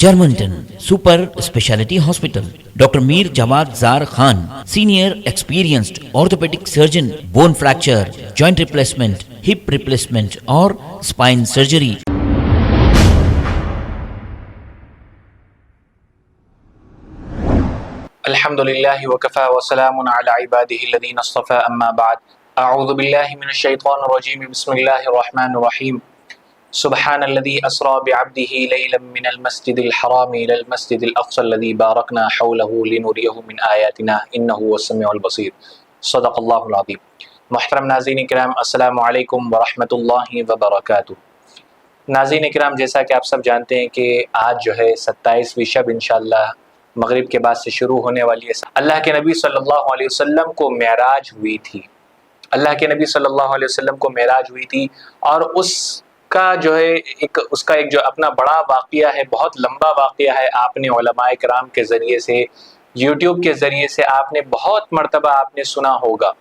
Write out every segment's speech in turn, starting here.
Germantown Super Speciality Hospital. Dr. Mir Jawad Zar Khan, senior experienced orthopedic surgeon, bone fracture, joint replacement, hip replacement or spine surgery. الحمد لله وكفى وسلام على عباده الذين اصطفى أما بعد أعوذ بالله من الشيطان الرجيم بسم الله الرحمن الرحيم سبحان الذي أسرى بعبده ليلا من المسجد الحرام إلى المسجد الأقصى الذي باركنا حوله لنريه من آياتنا إنه هو السميع البصير صدق الله العظيم. محترم ناظرین کرام، السلام علیکم ورحمۃ اللہ وبرکاتہ. ناظرین کرام، جیسا کہ آپ سب جانتے ہیں کہ آج جو ہے 27ویں شب انشاءاللہ مغرب کے بعد سے شروع ہونے والی ہے. اللہ کے نبی صلی اللہ علیہ وسلم کو معراج ہوئی تھی. اللہ کے نبی صلی اللہ علیہ وسلم کو معراج ہوئی تھی اور اس کا جو اپنا بڑا واقعہ ہے، بہت لمبا واقعہ ہے. آپ نے علماء کرام کے ذریعے سے، یوٹیوب کے ذریعے سے آپ نے بہت مرتبہ آپ نے سنا ہوگا.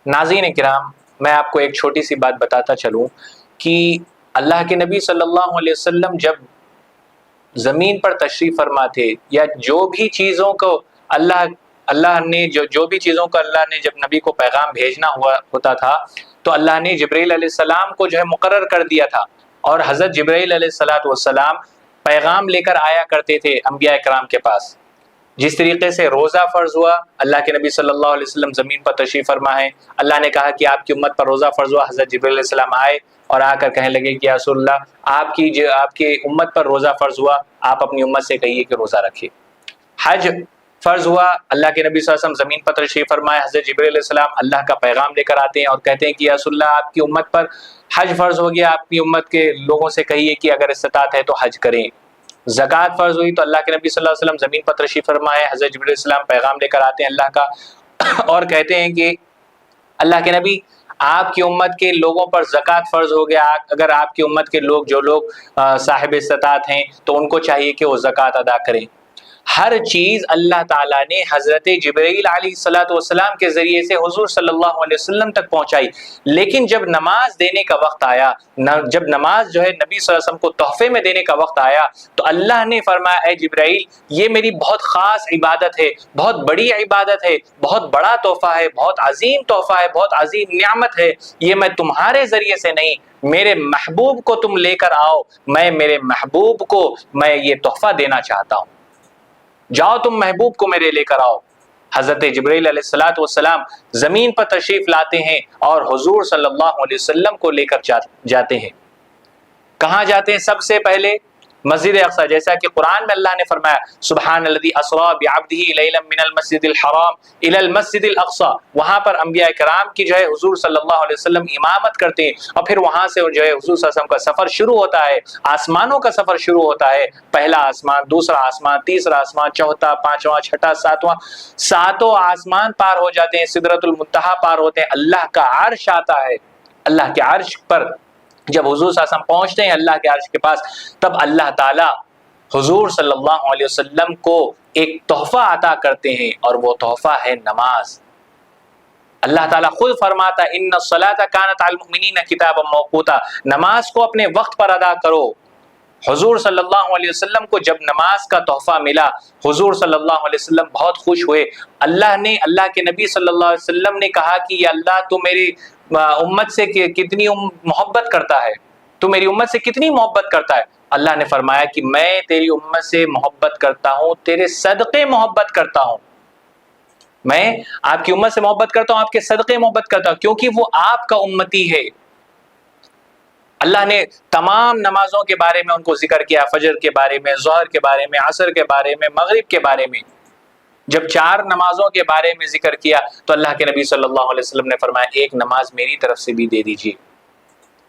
ناظرین کرام، میں آپ کو ایک چھوٹی سی بات بتاتا چلوں کہ اللہ کے نبی صلی اللہ علیہ وسلم جب زمین پر تشریف فرما تھے، یا جو بھی چیزوں کو اللہ نے جب نبی کو پیغام بھیجنا ہوتا تھا تو اللہ نے جبرائیل علیہ السلام کو جو ہے مقرر کر دیا تھا، اور حضرت جبرائیل علیہ السلام پیغام لے کر آیا کرتے تھے انبیاء کرام کے پاس. جس طریقے سے روزہ فرض ہوا، اللہ کے نبی صلی اللہ علیہ وسلم زمین پر تشریف فرما ہے، اللہ نے کہا کہ آپ کی امت پر روزہ فرض ہوا. حضرت جبرائیل علیہ السلام آئے اور آ کر کہنے لگے کہ یا رسول اللہ، آپ کی امت پر روزہ فرض ہوا، آپ اپنی امت سے کہیے کہ روزہ رکھے. حج فرض ہوا، اللہ کے نبی صلی اللہ علیہ وسلم زمین پر تشریف فرمائے. حضرت جبرائیل علیہ السلام اللہ کا پیغام لے کر آتے ہیں اور کہتے ہیں کہ یا رسول اللہ، آپ کی امت پر حج فرض ہو گیا، آپ کی امت کے لوگوں سے کہیے کہ اگر استطاعت ہے تو حج کریں. زکوٰۃ فرض ہوئی تو اللہ کے نبی صلی اللہ علیہ وسلم زمین پر تشریف فرمائے. حضرت جبرائیل علیہ السلام پیغام لے کر آتے ہیں اللہ کا اور کہتے ہیں کہ اللہ کے نبی، آپ کی امت کے لوگوں پر زکوٰۃ فرض ہو گیا، اگر آپ کی امت کے جو لوگ صاحب استطاعت ہیں تو ان کو چاہیے کہ وہ زکوٰۃ ادا کریں. ہر چیز اللہ تعالیٰ نے حضرت جبرائیل علیہ السلام کے ذریعے سے حضور صلی اللہ علیہ وسلم تک پہنچائی. لیکن جب نماز دینے کا وقت آیا، جب نماز جو ہے نبی صلی اللہ علیہ وسلم کو تحفے میں دینے کا وقت آیا، تو اللہ نے فرمایا اے جبرائیل، یہ میری بہت خاص عبادت ہے، بہت بڑی عبادت ہے، بہت بڑا تحفہ ہے، بہت عظیم تحفہ ہے، بہت عظیم نعمت ہے. یہ میں تمہارے ذریعے سے نہیں، میرے محبوب کو تم لے کر آؤ، میں میرے محبوب کو میں یہ تحفہ دینا چاہتا ہوں. جاؤ تم محبوب کو میرے لے کر آؤ. حضرت جبرائیل علیہ السلام زمین پر تشریف لاتے ہیں اور حضور صلی اللہ علیہ وسلم کو لے کر جاتے ہیں. کہاں جاتے ہیں؟ سب سے پہلے مسجد اقصی، جیسا کہ قرآن میں اللہ نے فرمایا سبحان الذی اسری بعبدہ لیلا من المسجد الحرام الی المسجد الاقصی. وہاں پر انبیاء کرام کی جو ہے حضور صلی اللہ علیہ وسلم امامت کرتے ہیں، اور پھر وہاں سے جو ہے حضور صلی اللہ علیہ وسلم کا سفر شروع ہوتا ہے. آسمانوں کا سفر شروع ہوتا ہے. پہلا آسمان، دوسرا آسمان، تیسرا آسمان، چوتھا، پانچواں، چھٹا، ساتواں، ساتوں آسمان پار ہو جاتے ہیں، سدرۃ المنتہا پار ہوتے ہیں. اللہ کا عرش آتا ہے. اللہ کے عرش پر جب حضور صلی اللہ علیہ وسلم پہنچتے ہیں اللہ کے عرش کے پاس، تب اللہ تعالیٰ حضور صلی اللہ علیہ وسلم کو ایک تحفہ عطا کرتے ہیں، اور وہ تحفہ ہے نماز. اللہ تعالیٰ خود فرماتا ان الصلاۃ کانت علی المؤمنین کتابا موقوتا، نماز کو اپنے وقت پر ادا کرو. حضور صلی اللہ علیہ وسلم کو جب نماز کا تحفہ ملا، حضور صلی اللہ علیہ وسلم بہت خوش ہوئے. اللہ کے نبی صلی اللہ علیہ وسلم نے کہا کہ یا اللہ، تو میری امت سے کتنی محبت کرتا ہے، تو میری امت سے کتنی محبت کرتا ہے. اللہ نے فرمایا کہ میں تیری امت سے محبت کرتا ہوں، تیرے صدقے محبت کرتا ہوں. میں آپ کی امت سے محبت کرتا ہوں، آپ کے صدقے محبت کرتا ہوں، کیونکہ وہ آپ کا امتی ہے. اللہ نے تمام نمازوں کے بارے میں ان کو ذکر کیا، فجر کے بارے میں، ظہر کے بارے میں، عصر کے بارے میں، مغرب کے بارے میں. جب 4 نمازوں کے بارے میں ذکر کیا تو اللہ کے نبی صلی اللہ علیہ وسلم نے فرمایا ایک نماز میری طرف سے بھی دے دیجیے.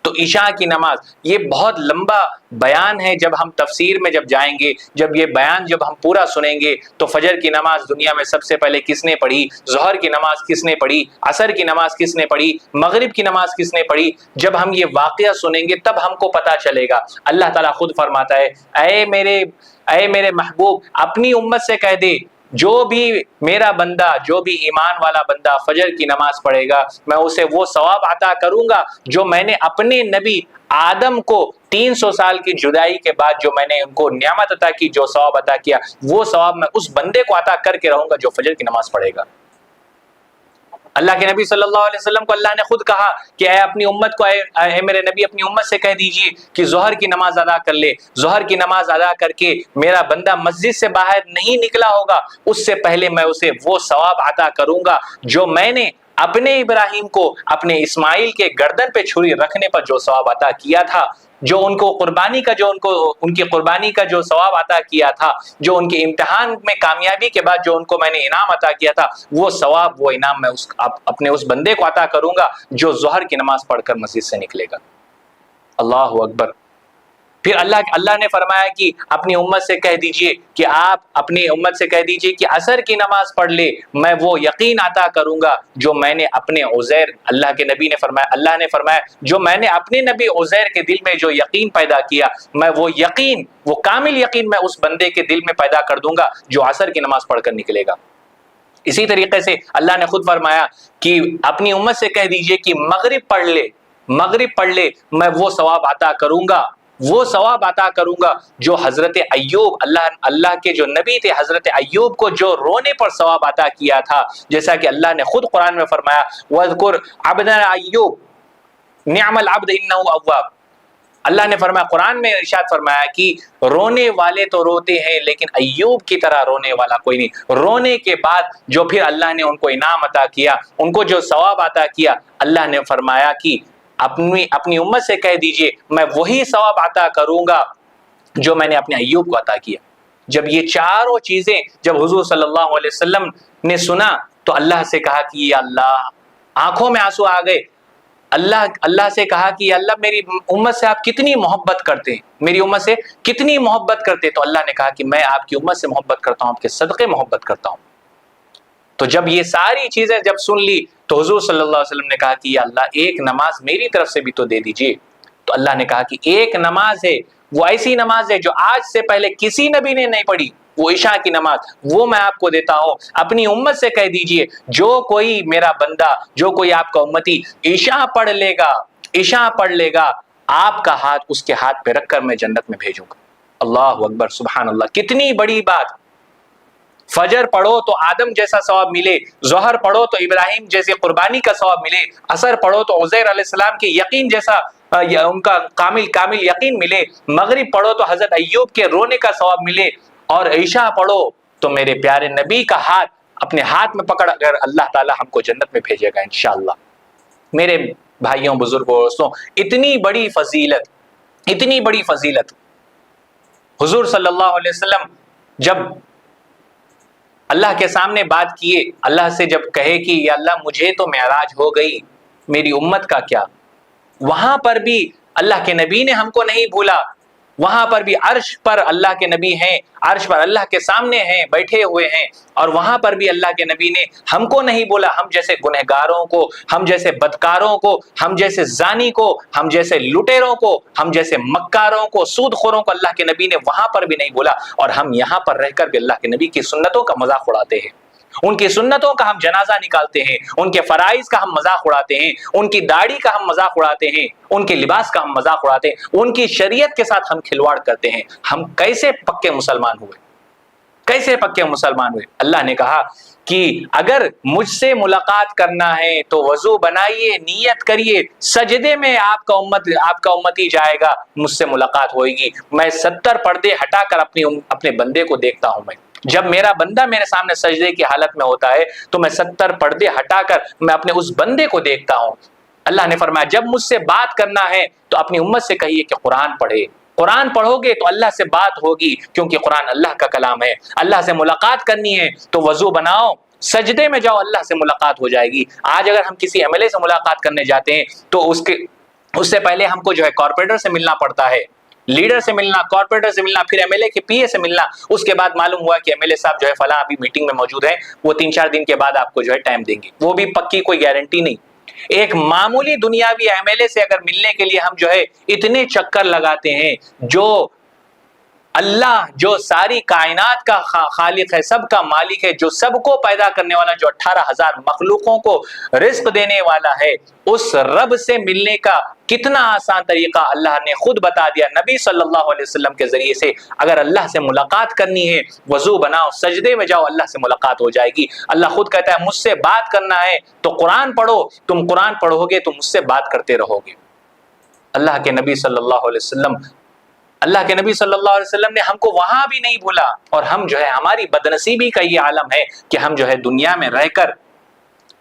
تو عشاء کی نماز، یہ بہت لمبا بیان ہے. جب ہم تفسیر میں جب جائیں گے، جب یہ بیان جب ہم پورا سنیں گے، تو فجر کی نماز دنیا میں سب سے پہلے کس نے پڑھی، ظہر کی نماز کس نے پڑھی، عصر کی نماز کس نے پڑھی، مغرب کی نماز کس نے پڑھی، جب ہم یہ واقعہ سنیں گے تب ہم کو پتہ چلے گا. اللہ تعالیٰ خود فرماتا ہے اے میرے محبوب، اپنی امت سے کہہ دے جو بھی میرا بندہ، جو بھی ایمان والا بندہ فجر کی نماز پڑھے گا، میں اسے وہ ثواب عطا کروں گا جو میں نے اپنے نبی آدم کو 300 سال کی جدائی کے بعد جو میں نے ان کو نعمت عطا کی، جو ثواب عطا کیا، وہ ثواب میں اس بندے کو عطا کر کے رہوں گا جو فجر کی نماز پڑھے گا۔ اللہ کے نبی صلی اللہ علیہ وسلم کو اللہ نے خود کہا کہ اے اپنی امت کو، اے میرے نبی اپنی امت سے کہہ دیجئے کہ ظہر کی نماز ادا کر لے، ظہر کی نماز ادا کر کے میرا بندہ مسجد سے باہر نہیں نکلا ہوگا، اس سے پہلے میں اسے وہ ثواب عطا کروں گا جو میں نے اپنے ابراہیم کو اپنے اسماعیل کے گردن پہ چھری رکھنے پر جو ثواب عطا کیا تھا، جو ان کو قربانی کا، ان کی قربانی کا جو ثواب عطا کیا تھا، جو ان کے امتحان میں کامیابی کے بعد جو ان کو میں نے انعام عطا کیا تھا، وہ ثواب، وہ انعام میں اپنے اس بندے کو عطا کروں گا جو ظہر کی نماز پڑھ کر مسجد سے نکلے گا۔ اللہ اکبر۔ پھر اللہ نے فرمایا کہ اپنی امت سے کہہ دیجئے کہ آپ اپنی امت سے کہہ دیجئے کہ عصر کی نماز پڑھ لے، میں وہ یقین عطا کروں گا جو میں نے اپنے عزیر، اللہ کے نبی نے فرمایا، اللہ نے فرمایا جو میں نے اپنے نبی عزیر کے دل میں جو یقین پیدا کیا، میں وہ یقین، وہ کامل یقین میں اس بندے کے دل میں پیدا کر دوں گا جو عصر کی نماز پڑھ کر نکلے گا۔ اسی طریقے سے اللہ نے خود فرمایا کہ اپنی امت سے کہہ دیجئے کہ مغرب پڑھ لے، مغرب پڑھ لے، میں وہ ثواب عطا کروں گا، وہ ثواب عطا کروں گا جو حضرت ایوب، اللہ کے جو نبی تھے حضرت ایوب کو جو رونے پر ثواب عطا کیا تھا، جیسا کہ اللہ نے خود قرآن میں فرمایا وَاذْكُرْ عَبْدَنَا ایوب نعم العبد انہ اواب۔ اللہ نے فرمایا، قرآن میں ارشاد فرمایا کہ رونے والے تو روتے ہیں لیکن ایوب کی طرح رونے والا کوئی نہیں۔ رونے کے بعد جو پھر اللہ نے ان کو انعام عطا کیا، ان کو جو ثواب عطا کیا، اللہ نے فرمایا کہ اپنی امت سے کہہ دیجئے میں وہی ثواب عطا کروں گا جو میں نے اپنے ایوب کو عطا کیا۔ جب یہ چاروں چیزیں جب حضور صلی اللہ علیہ وسلم نے سنا تو اللہ سے کہا کہ یا اللہ، آنکھوں میں آنسو آ گئے۔ اللہ سے کہا کہ یا اللہ میری امت سے آپ کتنی محبت کرتے ہیں، میری امت سے کتنی محبت کرتے، تو اللہ نے کہا کہ میں آپ کی امت سے محبت کرتا ہوں، آپ کے صدقے محبت کرتا ہوں۔ تو جب یہ ساری چیزیں جب سن لی تو حضور صلی اللہ علیہ وسلم نے کہا کہ یا اللہ ایک نماز میری طرف سے بھی تو دے دیجئے۔ تو اللہ نے کہا کہ ایک نماز ہے، وہ ایسی نماز ہے جو آج سے پہلے کسی نبی نے نہیں پڑھی، وہ عشاء کی نماز، وہ میں آپ کو دیتا ہوں۔ اپنی امت سے کہہ دیجئے جو کوئی میرا بندہ، جو کوئی آپ کا امتی عشاء پڑھ لے گا، عشاء پڑھ لے گا، آپ کا ہاتھ اس کے ہاتھ پہ رکھ کر میں جنت میں بھیجوں گا۔ اللہ اکبر، سبحان اللہ، کتنی بڑی بات۔ فجر پڑھو تو آدم جیسا ثواب ملے، ظہر پڑھو تو ابراہیم جیسے قربانی کا ثواب ملے، عصر پڑھو تو عزیر علیہ السلام کے یقین جیسا ان کا کامل یقین ملے، مغرب پڑھو تو حضرت ایوب کے رونے کا ثواب ملے، اور عشاء پڑھو تو میرے پیارے نبی کا ہاتھ اپنے ہاتھ میں پکڑ کر اللہ تعالی ہم کو جنت میں بھیجے گا انشاءاللہ۔ میرے بھائیوں، بزرگوں، دوستوں، اتنی بڑی فضیلت، اتنی بڑی فضیلت۔ حضور صلی اللہ علیہ وسلم جب اللہ کے سامنے بات کیے، اللہ سے جب کہے کہ یا اللہ مجھے تو معراج ہو گئی، میری امت کا کیا؟ وہاں پر بھی اللہ کے نبی نے ہم کو نہیں بھولا، وہاں پر بھی عرش پر اللہ کے نبی ہیں، عرش پر اللہ کے سامنے ہیں، بیٹھے ہوئے ہیں، اور وہاں پر بھی اللہ کے نبی نے ہم کو نہیں بولا، ہم جیسے گنہگاروں کو، ہم جیسے بدکاروں کو، ہم جیسے زانی کو، ہم جیسے لٹیروں کو، ہم جیسے مکاروں کو، سود خوروں کو اللہ کے نبی نے وہاں پر بھی نہیں بولا، اور ہم یہاں پر رہ کر بھی اللہ کے نبی کی سنتوں کا مذاق اڑاتے ہیں، ان کی سنتوں کا ہم جنازہ نکالتے ہیں، ان کے فرائض کا ہم مذاق اڑاتے ہیں، ان کی داڑھی کا ہم مذاق اڑاتے ہیں، ان کے لباس کا ہم مذاق اڑاتے ہیں، ان کی شریعت کے ساتھ ہم کھلواڑ کرتے ہیں۔ ہم کیسے پکے مسلمان ہوئے، کیسے پکے مسلمان ہوئے؟ اللہ نے کہا کہ اگر مجھ سے ملاقات کرنا ہے تو وضو بنائیے، نیت کریے، سجدے میں آپ کا امتی جائے گا، مجھ سے ملاقات ہوئے گی۔ میں 70 پردے ہٹا کر اپنے بندے کو دیکھتا ہوں۔ میں جب میرا بندہ میرے سامنے سجدے کی حالت میں ہوتا ہے تو میں 70 پردے ہٹا کر میں اپنے اس بندے کو دیکھتا ہوں۔ اللہ نے فرمایا جب مجھ سے بات کرنا ہے تو اپنی امت سے کہیے کہ قرآن پڑھے، قرآن پڑھو گے تو اللہ سے بات ہوگی، کیونکہ قرآن اللہ کا کلام ہے۔ اللہ سے ملاقات کرنی ہے تو وضو بناؤ، سجدے میں جاؤ، اللہ سے ملاقات ہو جائے گی۔ آج اگر ہم کسی ایم ایل اے سے ملاقات کرنے جاتے ہیں تو اس سے پہلے ہم کو جو ہے کارپوریٹر سے ملنا پڑتا ہے، لیڈر سے ملنا، کارپوریٹر سے ملنا، پھر ایم ایل اے کے پی اے سے ملنا، اس کے بعد معلوم ہوا کہ ایم ایل اے صاحب جو ہے فلاں ابھی میٹنگ میں موجود ہیں، وہ 3-4 دن کے بعد آپ کو جو ہے ٹائم دیں گے، وہ بھی پکی کوئی گارنٹی نہیں۔ ایک معمولی دنیاوی ایم ایل اے سے اگر ملنے کے لیے ہم جو ہے اتنے چکر لگاتے ہیں، جو اللہ جو ساری کائنات کا خالق ہے، سب کا مالک ہے، جو سب کو پیدا کرنے والا، جو 18,000 مخلوقوں کو رزق دینے والا ہے، اس رب سے ملنے کا کتنا آسان طریقہ اللہ نے خود بتا دیا نبی صلی اللہ علیہ وسلم کے ذریعے سے۔ اگر اللہ سے ملاقات کرنی ہے، وضو بناؤ، سجدے میں جاؤ، اللہ سے ملاقات ہو جائے گی۔ اللہ خود کہتا ہے مجھ سے بات کرنا ہے تو قرآن پڑھو، تم قرآن پڑھو گے تو مجھ سے بات کرتے رہو گے۔ اللہ کے نبی صلی اللہ علیہ وسلم نے ہم کو وہاں بھی نہیں بھولا، اور ہم جو ہے ہماری بدنصیبی کا یہ عالم ہے کہ ہم جو ہے دنیا میں رہ کر،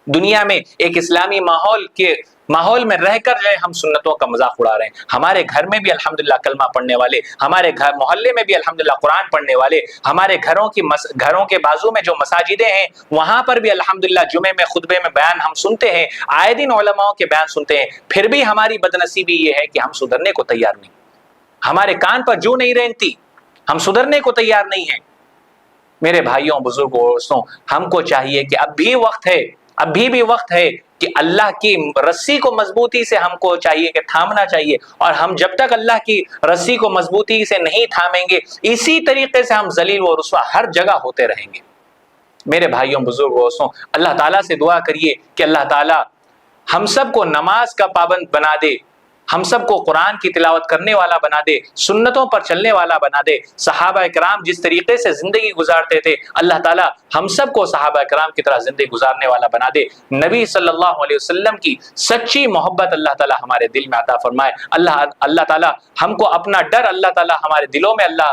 دنیا میں ایک اسلامی ماحول میں رہ کر جو ہے ہم سنتوں کا مذاق اڑا رہے ہیں۔ ہمارے گھر میں بھی الحمدللہ کلمہ پڑھنے والے، ہمارے گھر محلے میں بھی الحمدللہ قرآن پڑھنے والے، ہمارے گھروں کے بازو میں جو مساجدیں ہیں وہاں پر بھی الحمدللہ جمعے میں خطبے میں بیان ہم سنتے ہیں، آئے دن علماء کے بیان سنتے ہیں۔ پھر بھی ہماری بدنصیبی یہ ہے کہ ہم سدھرنے کو تیار نہیں، ہمارے کان پر جو نہیں رینگتی، ہم سدھرنے کو تیار نہیں ہیں۔ میرے بھائیوں، بزرگوں، دوستوں، ہم کو چاہیے کہ اب بھی وقت ہے کہ اللہ کی رسی کو مضبوطی سے ہم کو چاہیے کہ تھامنا چاہیے، اور ہم جب تک اللہ کی رسی کو مضبوطی سے نہیں تھامیں گے، اسی طریقے سے ہم ذلیل و رسوا ہر جگہ ہوتے رہیں گے۔ میرے بھائیوں، بزرگوں، دوستوں، اللہ تعالیٰ سے دعا کریے کہ اللہ تعالیٰ ہم سب کو نماز کا پابند بنا دے، ہم سب کو قرآن کی تلاوت کرنے والا بنا دے، سنتوں پر چلنے والا بنا دے۔ صحابہ کرام جس طریقے سے زندگی گزارتے تھے، اللہ تعالیٰ ہم سب کو صحابہ کرام کی طرح زندگی گزارنے والا بنا دے۔ نبی صلی اللہ علیہ وسلم کی سچی محبت اللہ تعالیٰ ہمارے دل میں عطا فرمائے۔ اللہ تعالیٰ ہم کو اپنا ڈر اللہ تعالیٰ ہمارے دلوں میں اللہ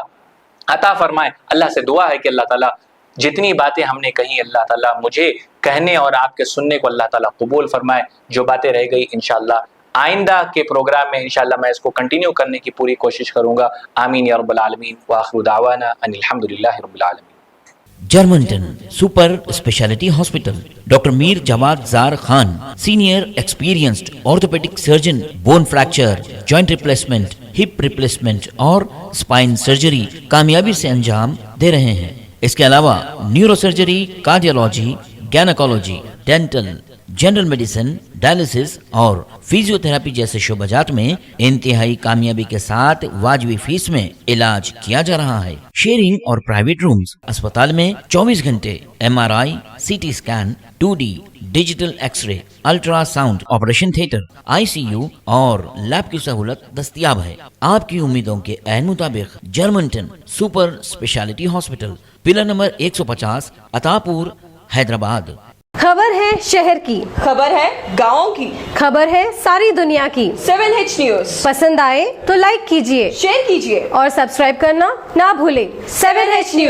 عطا فرمائے۔ اللہ سے دعا ہے کہ اللہ تعالیٰ جتنی باتیں ہم نے کہیں، اللہ تعالیٰ مجھے کہنے اور آپ کے سننے کو اللہ تعالیٰ قبول فرمائے۔ جو باتیں رہ گئی انشاءاللہ آئندہ کے پروگرام میں انشاءاللہ میں اس کو کنٹینیو کرنے کی پوری کوشش کروں گا۔ آمین یا رب العالمین، وآخر دعوانا ان الحمدللہ رب العالمین۔ Germanton super specialty hospital, doctor Mir Jamad Zar Khan, senior experienced orthopaedic surgeon, bone fracture, joint replacement, hip replacement اور اسپائن سرجری کامیابی سے انجام دے رہے ہیں۔ اس کے علاوہ neurosurgery, cardiology, gynaecology, dental, general medicine, dialysis اور فزیو تھراپی جیسے شعبہ جات میں انتہائی کامیابی کے ساتھ واجبی فیس میں علاج کیا جا رہا ہے۔ شیئرنگ اور پرائیویٹ رومز، اسپتال میں 24 گھنٹے MRI، CT scan, 2D digital X ray, ultra sound, operation theatre, ICU اور لیب کی سہولت دستیاب ہے۔ آپ کی امیدوں کے عین مطابق Germanton super specialty hospital, pillar number 150، Attapur, Hyderabad. خبر ہے شہر کی، خبر ہے گاؤں کی، خبر ہے ساری دنیا کی۔ 7H نیوز پسند آئے تو لائک کیجئے، شیئر کیجئے اور سبسکرائب کرنا نہ بھولیں۔ 7H news.